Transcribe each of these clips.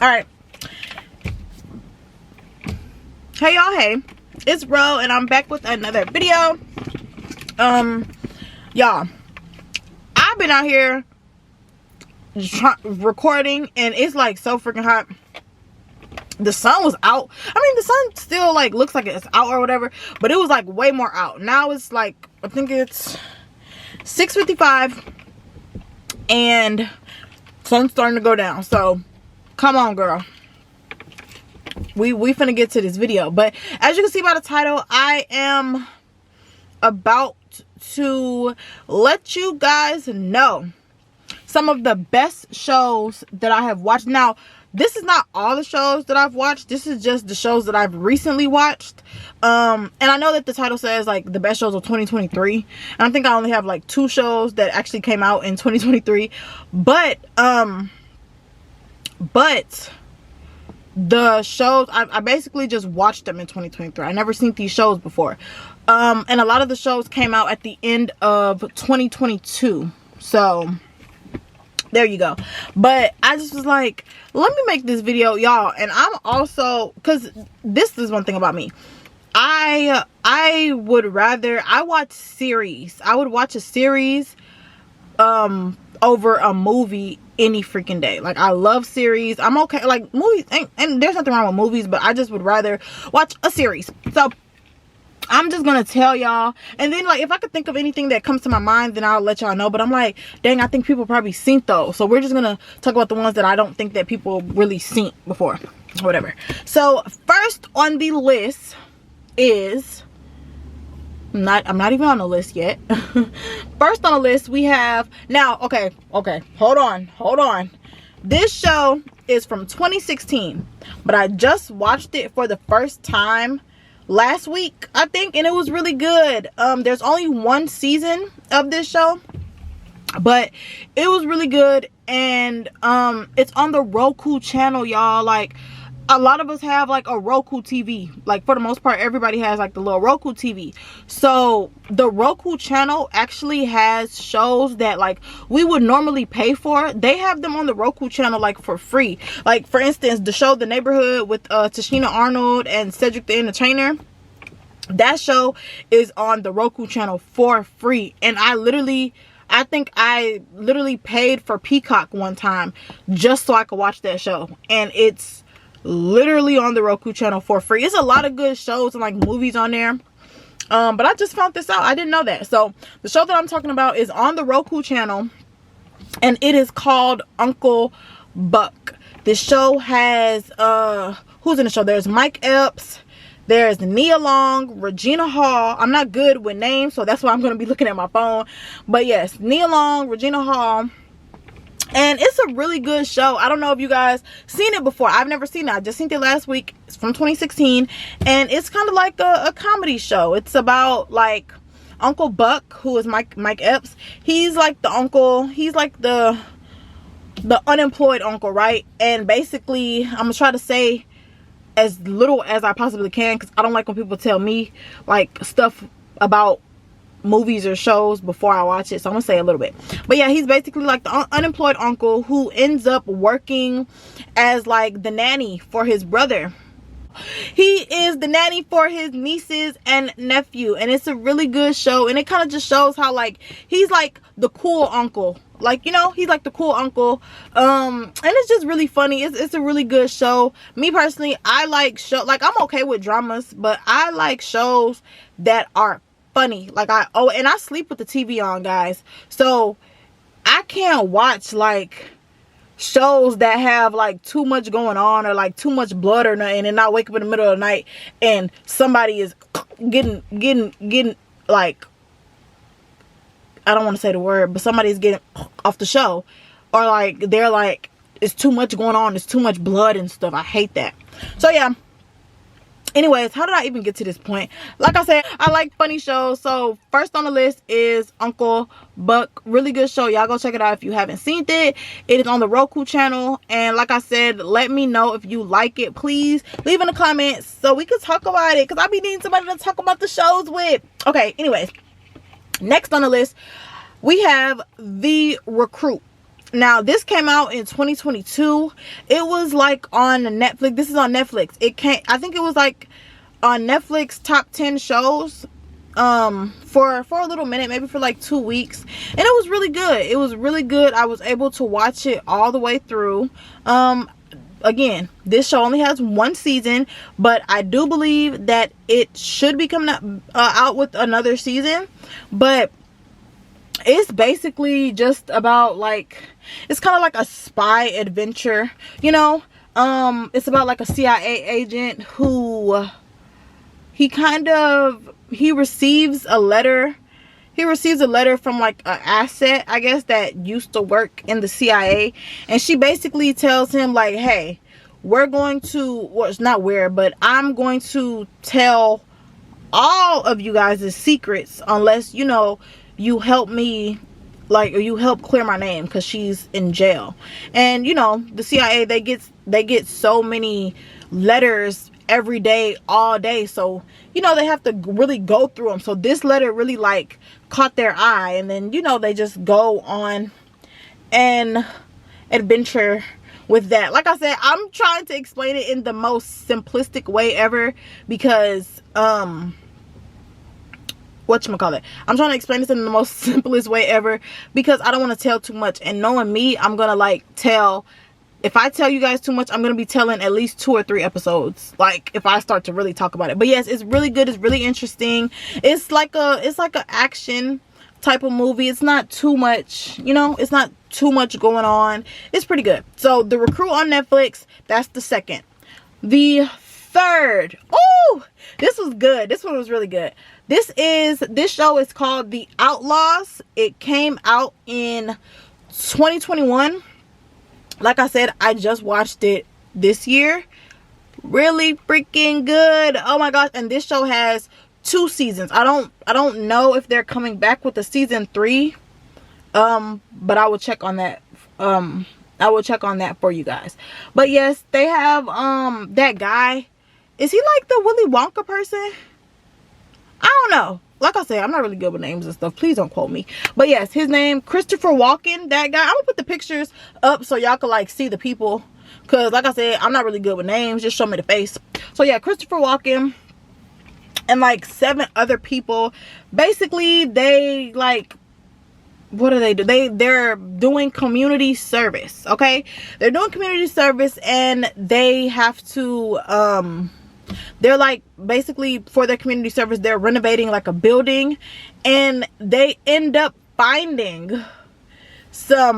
All right. Hey y'all, hey, it's Ro, and I'm back with another video. Y'all, I've been out here recording, and it's like so freaking hot. The sun was out. I mean, the sun still like looks like it's out or whatever, but it was like way more out. Now it's like, I think it's 6:55 and sun's starting to go down. So come on, girl, we finna get to this video. But as you can see by the title, I am about to let you guys know some of the best shows that I have watched. Now, this is not all the shows that I've watched. This is just the shows that I've recently watched. And I know that the title says like the best shows of 2023. And I think I only have like 2 shows that actually came out in 2023. But the shows, I basically just watched them in 2023. I never seen these shows before. And a lot of the shows came out at the end of 2022. So there you go. But I just was like, let me make this video, y'all. And I'm also, because this is one thing about me, I would rather, I watch series. I would watch a series over a movie any freaking day. Like, I love series. I'm okay, like movies, and there's nothing wrong with movies, but I just would rather watch a series. So I'm just gonna tell y'all, and then like if I could think of anything that comes to my mind, then I'll let y'all know. But I'm like, dang, I think people probably seen those, so we're just gonna talk about the ones that I don't think that people really seen before, whatever. So first on the list is I'm not even on the list yet. First on the list we have, now okay, hold on, this show is from 2016, but I just watched it for the first time last week, I think, and it was really good. There's only 1 season of this show, but it was really good. And it's on the Roku channel, y'all. Like, a lot of us have like a Roku TV. Like, for the most part, everybody has like the little Roku TV. So the Roku channel actually has shows that like we would normally pay for. They have them on the Roku channel like for free. Like, for instance, the show The Neighborhood with Tashina Arnold and Cedric the Entertainer. That show is on the Roku channel for free. And I think I literally paid for Peacock one time just so I could watch that show. And it's literally on the Roku channel for free. It's a lot of good shows and like movies on there. But I just found this out. I didn't know that. So the show that I'm talking about is on the Roku channel, and it is called Uncle Buck. This show has who's in the show? There's Mike Epps, there's Nia Long, Regina Hall. I'm not good with names, so that's why I'm going to be looking at my phone. But yes, Nia Long, Regina Hall. And it's a really good show. I don't know if you guys seen it before. I've never seen it. I just seen it last week. It's from 2016. And it's kind of like a comedy show. It's about like Uncle Buck, who is Mike Epps. He's like the uncle. He's like the unemployed uncle, right? And basically, I'm going to try to say as little as I possibly can, because I don't like when people tell me like stuff about movies or shows before I watch it. So I'm gonna say a little bit. But yeah, he's basically like the unemployed uncle who ends up working as like the nanny for his brother. He is the nanny for his nieces and nephew, and it's a really good show. And it kind of just shows how like he's like the cool uncle, like, you know, he's like the cool uncle. And it's just really funny. It's a really good show. Me personally, I like show, like, I'm okay with dramas, but I like shows that are funny. Like, and I sleep with the TV on, guys, so I can't watch like shows that have like too much going on or like too much blood or nothing, and not wake up in the middle of the night and somebody is getting like, I don't want to say the word, but somebody's getting off the show, or like they're like, it's too much going on, it's too much blood and stuff. I hate that. So yeah, anyways, how did I even get to this point? Like I said, I like funny shows. So first on the list is Uncle Buck. Really good show. Y'all go check it out if you haven't seen it. It is on the Roku channel. And like I said, let me know if you like it. Please leave in the comments so we can talk about it, because I be needing somebody to talk about the shows with. Okay, anyways, next on the list we have The Recruit. Now this came out in 2022. It was like on Netflix. This is on Netflix. It came, I think it was like on Netflix top 10 shows for a little minute, maybe for like 2 weeks, and it was really good. It was really good. I was able to watch it all the way through. Again, this show only has 1 season, but I do believe that it should be coming out with another season. But it's basically just about like, it's kind of like a spy adventure, you know. It's about like a CIA agent who he receives a letter. He receives a letter from like an asset, I guess, that used to work in the CIA, and she basically tells him like, hey, we're going to, well, it's not where, but I'm going to tell all of you guys' secrets unless, you know, you help me, like, or you help clear my name, because she's in jail. And you know, the CIA, they get so many letters every day, all day, so you know, they have to really go through them. So this letter really like caught their eye, and then, you know, they just go on an adventure with that. Like I said, I'm trying to explain it in the most simplistic way ever, because whatchamacallit, I'm trying to explain this in the most simplest way ever, because I don't want to tell too much. And knowing me, I'm gonna like tell, if I tell you guys too much, I'm gonna be telling at least 2 or 3 episodes, like if I start to really talk about it. But yes, it's really good. It's really interesting. It's like a action type of movie. It's not too much, you know, it's not too much going on. It's pretty good. So The Recruit on Netflix, that's the second. The third, oh, this was good. This one was really good. This show is called The Outlaws. It came out in 2021. Like I said, I just watched it this year. Really freaking good. Oh my gosh. And this show has 2 seasons. I don't know if they're coming back with a season 3. But I will check on that. I will check on that for you guys. But yes, they have that guy. Is he like the Willy Wonka person? I don't know. Like I said, I'm not really good with names and stuff. Please don't quote me. But yes, his name, Christopher Walken, that guy. I'm gonna put the pictures up so y'all can like see the people. Cause like I said, I'm not really good with names. Just show me the face. So yeah, Christopher Walken and like 7 other people. Basically, they like, what do? They're doing community service. Okay, they're doing community service, and they have to they're like, basically for their community service, they're renovating like a building, and they end up finding I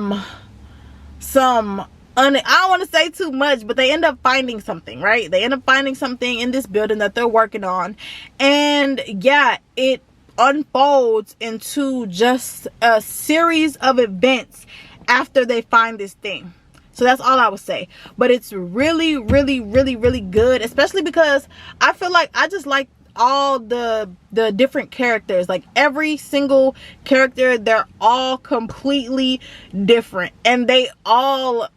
don't want to say too much, but they end up finding something, right? They end up finding something in this building that they're working on, and yeah, it unfolds into just a series of events after they find this thing. So that's all I would say. But it's really, really, really, really good, especially because I feel like I just like all the different characters. Like every single character, they're all completely different, and they all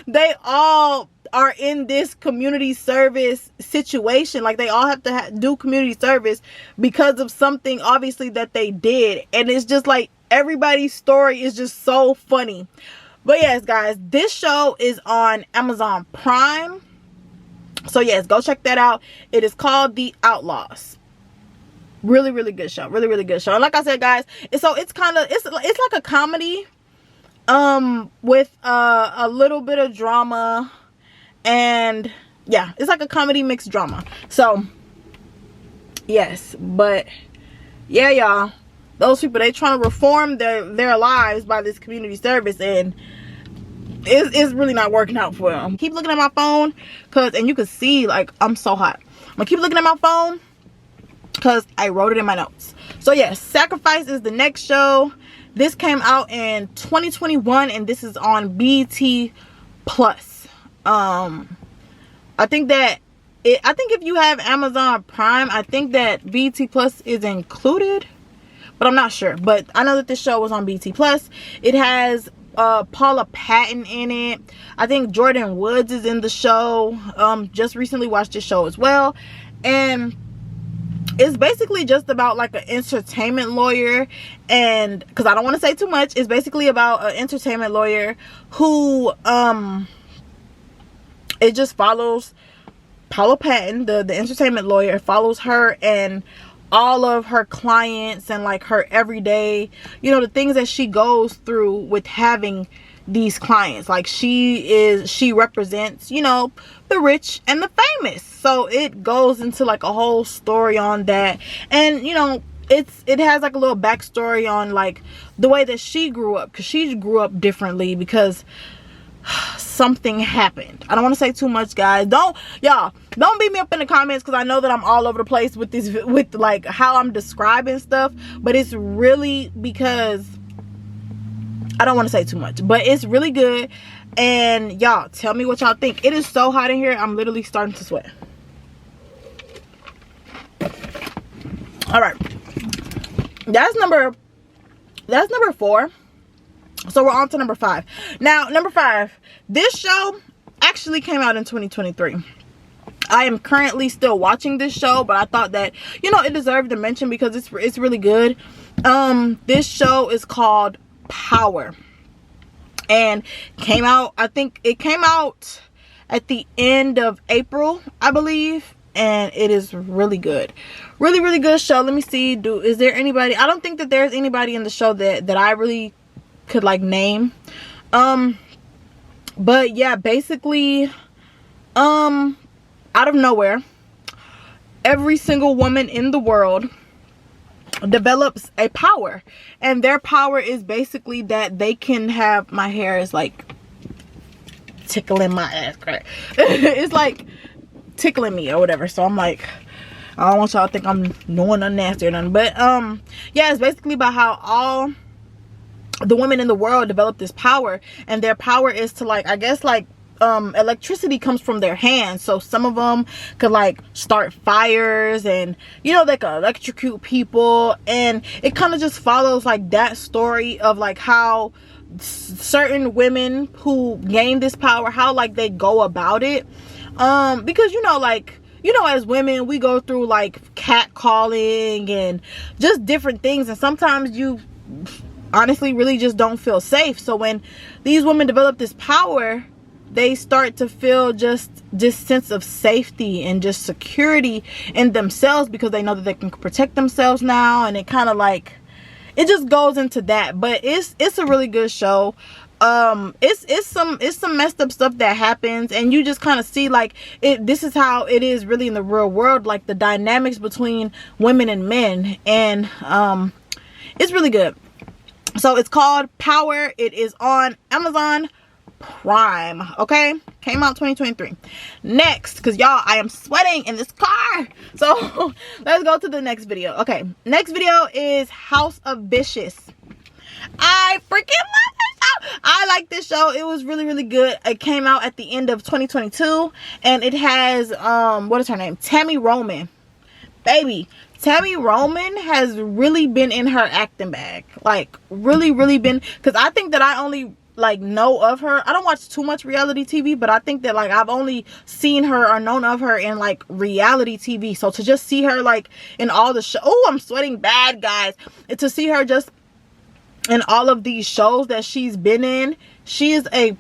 they all are in this community service situation. Like they all have to do community service because of something obviously that they did, and it's just like everybody's story is just so funny. But yes, guys, this show is on Amazon Prime. So yes, go check that out. It is called The Outlaws. Really, really good show. Really, really good show. And like I said, guys, it's like a comedy with a little bit of drama, and yeah, it's like a comedy mixed drama. So yes, but yeah, y'all, those people, they trying to reform their lives by this community service, and it's really not working out for them. Keep looking at my phone, and you can see like I'm so hot. I'm gonna keep looking at my phone because I wrote it in my notes. So yes, Sacrifice is the next show. This came out in 2021, and this is on BT Plus. I think if you have Amazon Prime, I think that BT Plus is included, but I'm not sure. But I know that this show was on BT Plus. It has Paula Patton in it. I think Jordan Woods is in the show. Just recently watched this show as well, and it's basically just about like an entertainment lawyer, and because I don't want to say too much, it's basically about an entertainment lawyer who it just follows Paula Patton, the entertainment lawyer. It follows her and all of her clients and like her everyday, you know, the things that she goes through with having these clients. Like she represents, you know, the rich and the famous, so it goes into like a whole story on that. And you know, it has like a little backstory on like the way that she grew up, because she grew up differently because something happened. I don't want to say too much, guys. Y'all don't beat me up in the comments, because I know that I'm all over the place with this, with like how I'm describing stuff, but it's really because I don't want to say too much, but it's really good. And y'all tell me what y'all think. It is so hot in here, I'm literally starting to sweat. All right, that's number 4. So we're on to number 5. Now, number 5, this show actually came out in 2023. I am currently still watching this show, but I thought that, you know, it deserved a mention because it's really good. This show is called Power, and came out, I think it came out at the end of April, I believe, and it is really good. Really, really good show. Let me see, is there anybody? I don't think that there's anybody in the show that I really could like name. But yeah, basically, out of nowhere, every single woman in the world develops a power, and their power is basically that they can have, my hair is like tickling my ass crack. It's like tickling me or whatever, so I'm like, I don't want y'all to think I'm doing nothing nasty or nothing, but yeah, it's basically about how all the women in the world develop this power, and their power is to like, I guess like electricity comes from their hands. So some of them could like start fires, and you know, they could electrocute people, and it kind of just follows like that story of like how certain women who gain this power, how like they go about it, because you know, like, you know, as women we go through like catcalling and just different things, and sometimes you honestly really just don't feel safe. So when these women develop this power, they start to feel just this sense of safety and just security in themselves, because they know that they can protect themselves now, and it kind of like, it just goes into that. But it's a really good show. It's some messed up stuff that happens, and you just kind of see like this is how it is really in the real world, like the dynamics between women and men, and it's really good. So it's called Power. It is on Amazon Prime. Okay, came out 2023. Next, because y'all, I am sweating in this car, so let's go to the next video. Okay, next video is House of Vicious. I freaking love this show. I like this show. It was really, really good. It came out at the end of 2022, and it has what is her name, Tammy Roman. Baby, Tammy Roman has really been in her acting bag, like really, really been, because I think that I only like know of her, I don't watch too much reality TV, but I think that like I've only seen her or known of her in like reality TV. So to just see her like in all the show, oh, I'm sweating bad, guys, and to see her just in all of these shows that she's been in, she is a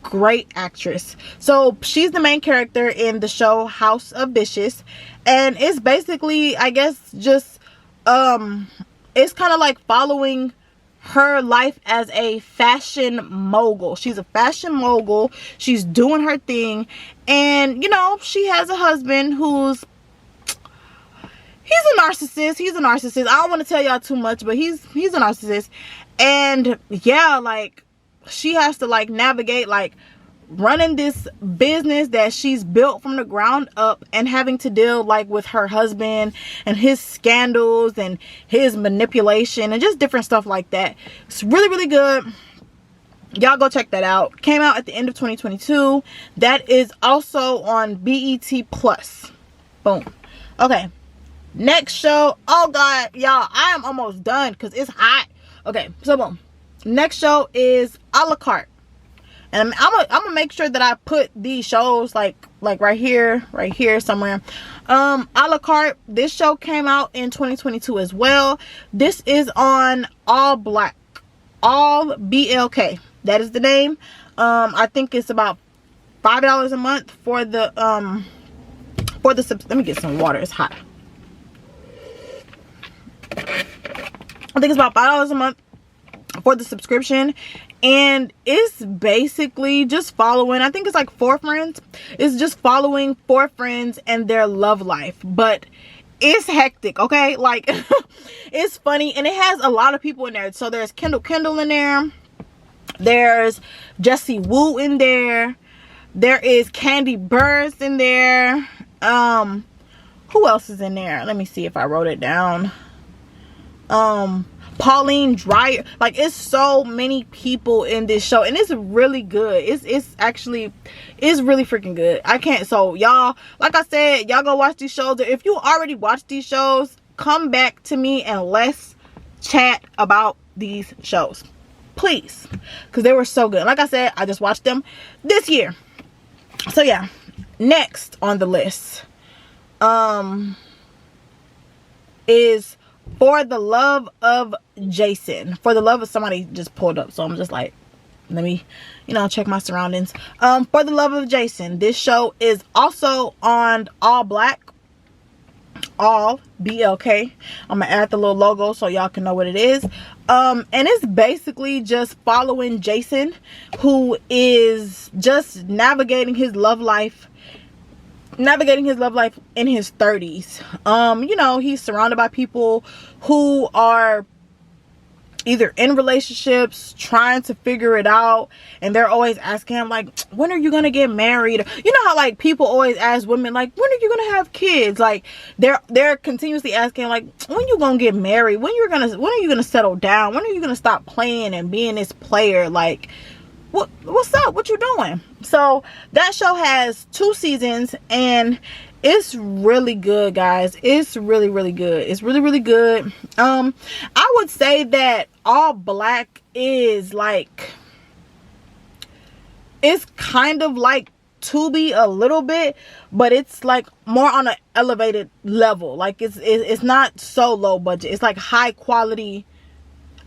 great actress. So she's the main character in the show House of Vicious, and it's basically, I guess, just it's kind of like following her life as a fashion mogul. She's a fashion mogul. She's doing her thing, and you know, she has a husband who's, he's a narcissist. I don't want to tell y'all too much, but he's a narcissist. And yeah, like she has to like navigate like running this business that she's built from the ground up, and having to deal like with her husband and his scandals and his manipulation and just different stuff like that. It's really, really good. Y'all go check that out. Came out at the end of 2022. That is also on BET Plus. Boom. Okay, next show. Oh god, y'all, I am almost done because it's hot. Okay, so boom, next show is a la carte, and I'm gonna make sure that I put these shows like like right here somewhere. A la carte, this show came out in 2022 as well. This is on All Black, All BLK, that is the name. I think it's about $5 a month for the let me get some water, it's hot. I think it's about $5 a month for the subscription, and it's basically just following, I think it's like 4 friends. It's just following 4 friends and their love life, but it's hectic, okay? Like it's funny, and it has a lot of people in there. So there's Kendall in there, there's Jessie Woo in there, there is Candy Burrs in there. Who else is in there? Let me see if I wrote it down. Pauline Dreyer. Like, it's so many people in this show, and it's really good. It's really freaking good. I can't, so y'all, like I said, y'all go watch these shows. If you already watched these shows, come back to me and let's chat about these shows, please, because they were so good. Like I said, I just watched them this year. So yeah, next on the list is For the Love of Jason. For the Love of, somebody just pulled up, so I'm just like, let me, check my surroundings. For the Love of Jason, this show is also on All Black, All BLK. I'm gonna add the little logo so y'all can know what it is. And it's basically just following Jason, who is just navigating his love life in his 30s. He's surrounded by people who are either in relationships, trying to figure it out, and they're always asking him, like, when are you gonna get married? You know how, like, people always ask women, like, when are you gonna have kids? Like, they're continuously asking, like, when you gonna get married? When are you gonna settle down? When are you gonna stop playing and being this player? Like, what's up? What you doing? So that show has 2 seasons, and it's really good, guys. It's really, really good. It's really, really good. I would say that All Black is like, it's kind of like Tubi a little bit, but it's like more on an elevated level. Like, it's not so low budget. It's like high quality.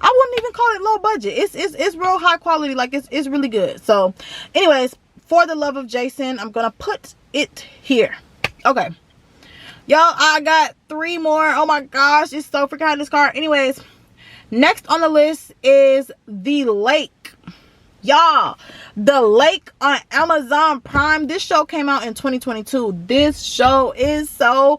I wouldn't even call it low budget. It's real high quality. Like, it's really good. So anyways, For the Love of Jason, I'm gonna put it here. Okay, y'all, I got 3 more. Oh my gosh, it's so freaking hot in this car. Anyways, next on the list is The Lake. Y'all, The Lake on Amazon Prime. This show came out in 2022. This show is so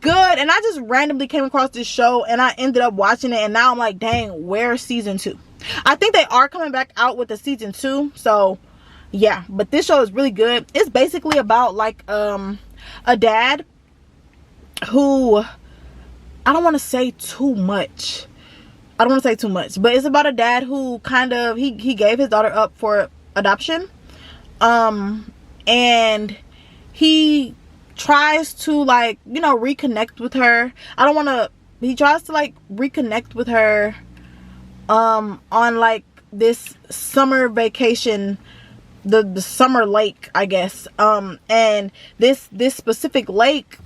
good, and I just randomly came across this show, and I ended up watching it, and now I'm like, dang, where's season 2? I think they are coming back out with the season 2, so yeah. But this show is really good. It's basically about like a dad who, I don't want to say too much, but it's about a dad who kind of, he gave his daughter up for adoption, and he tries to, like, reconnect with her. He tries to, like, reconnect with her on, like, this summer vacation, the summer lake, I guess. And this specific lake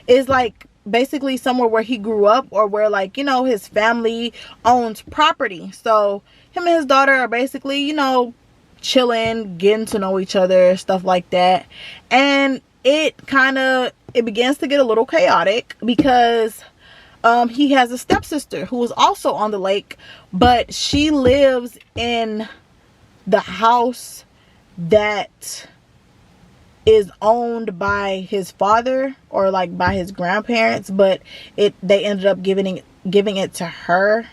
is like basically somewhere where he grew up, or where, like, his family owns property. So him and his daughter are basically, chilling, getting to know each other, stuff like that. And it begins to get a little chaotic, because he has a stepsister who is also on the lake, but she lives in the house that is owned by his father, or like by his grandparents, but they ended up giving it to her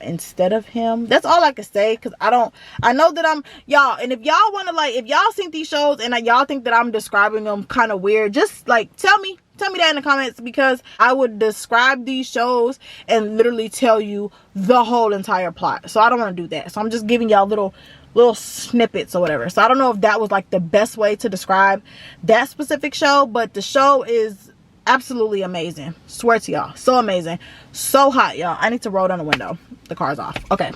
instead of him. That's all I can say, because I know that I'm, y'all, and if y'all want to, like, if y'all seen these shows and y'all think that I'm describing them kind of weird, just like tell me that in the comments, because I would describe these shows and literally tell you the whole entire plot. So I don't want to do that. So I'm just giving y'all little snippets or whatever. So I don't know if that was like the best way to describe that specific show, but the show is absolutely amazing. Swear to y'all, so amazing, so hot, y'all. I need to roll down the window. The car's off. Okay.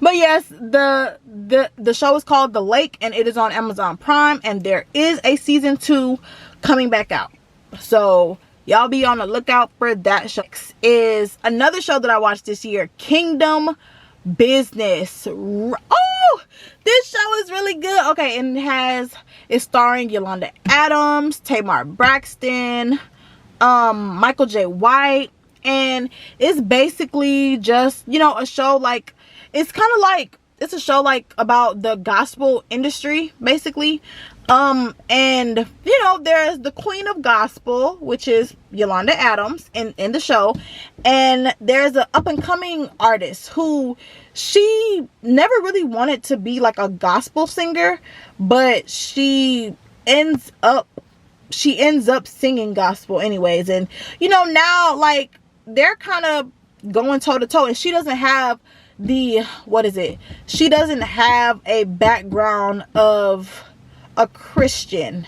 But yes, the show is called The Lake, and it is on Amazon Prime, and there is a season 2 coming back out. So y'all be on the lookout for that show. Next is another show that I watched this year, Kingdom Business. Oh, this show is really good. Okay, and it's starring Yolanda Adams, Tamar Braxton, Michael J. White, and it's basically just, you know, a show like, it's kind of like, it's a show like about the gospel industry, basically. And you know, there's the queen of gospel, which is Yolanda Adams in the show, and there's an up-and-coming artist who, she never really wanted to be like a gospel singer, but she ends up singing gospel anyways. And you know, now like they're kind of going toe to toe, and she doesn't have she doesn't have a background of a Christian,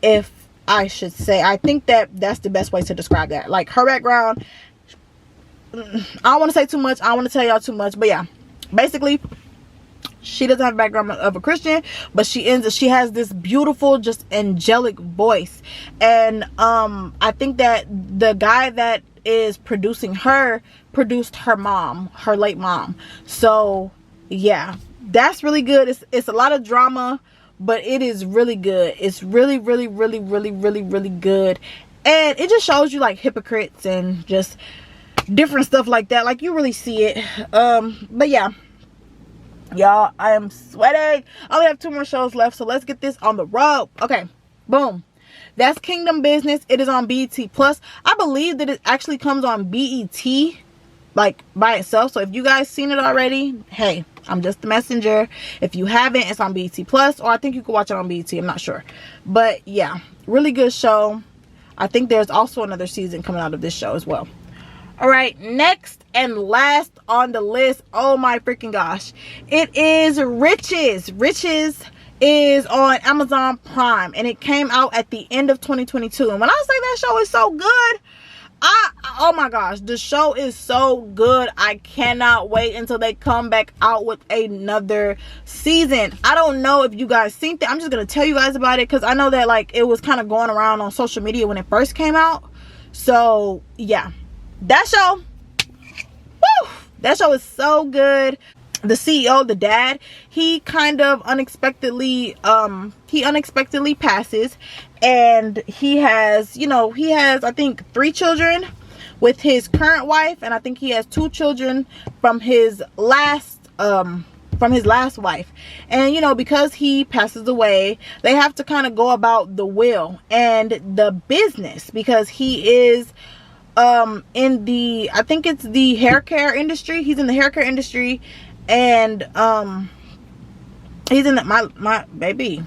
if I should say. I think that's the best way to describe that. Like, her background, I don't want to say too much, I don't want to tell y'all too much, but yeah, basically she doesn't have a background of a Christian, but she has this beautiful, just angelic voice. And I think that the guy that is producing her produced her mom, her late mom. So yeah, that's really good. It's a lot of drama, but it is really good. It's really, really, really, really, really, really good. And it just shows you like hypocrites and just different stuff like that. Like, you really see it. But yeah, y'all, I am sweating. I only have 2 more shows left, so let's get this on the road. Okay, boom. That's Kingdom Business. It is on BET Plus. I believe that it actually comes on BET like by itself. So if you guys seen it already, hey, I'm just the messenger. If you haven't, it's on BET Plus, or I think you can watch it on BET. I'm not sure. But yeah, really good show. I think there's also another season coming out of this show as well. All right, next and last on the list, oh my freaking gosh, it is Riches. Riches is on Amazon Prime, and it came out at the end of 2022. And when I say that show is so good, oh my gosh, the show is so good. I cannot wait until they come back out with another season. I don't know if you guys seen that. I'm just gonna tell you guys about it because I know that like it was kind of going around on social media when it first came out. So yeah, that show, woo, that show is so good. The CEO, the dad, he kind of unexpectedly passes, and he has I think 3 children with his current wife, and I think he has 2 children from his last wife. And you know, because he passes away, they have to kind of go about the will and the business, because he is in the, I think it's the hair care industry. He's in the hair care industry. And he's in my baby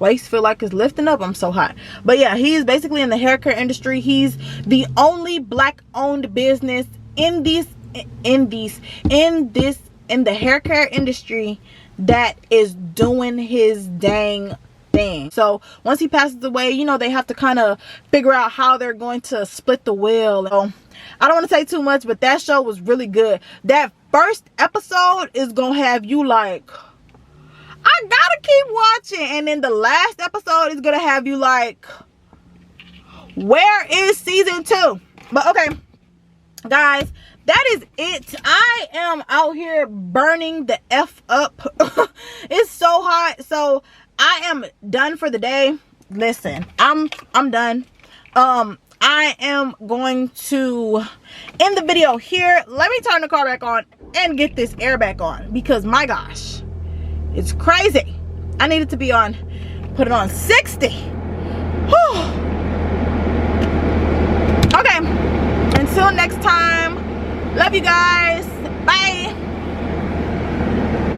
waist feel like it's lifting up. I'm so hot. But yeah, he's basically in the hair care industry. He's the only black owned business in the hair care industry that is doing his dang thing. So once he passes away, you know, they have to kind of figure out how they're going to split the will. So I don't want to say too much, but that show was really good. That first episode is gonna have you like, I gotta keep watching. And then the last episode is gonna have you like, where is season 2? But okay, guys, that is it. I am out here burning the F up. It's so hot. So I am done for the day. Listen, I'm done. I am going to end the video here. Let me turn the car back on and get this air back on, because my gosh, it's crazy. I need it to be on, put it on 60. Whew. Okay, until next time, love you guys.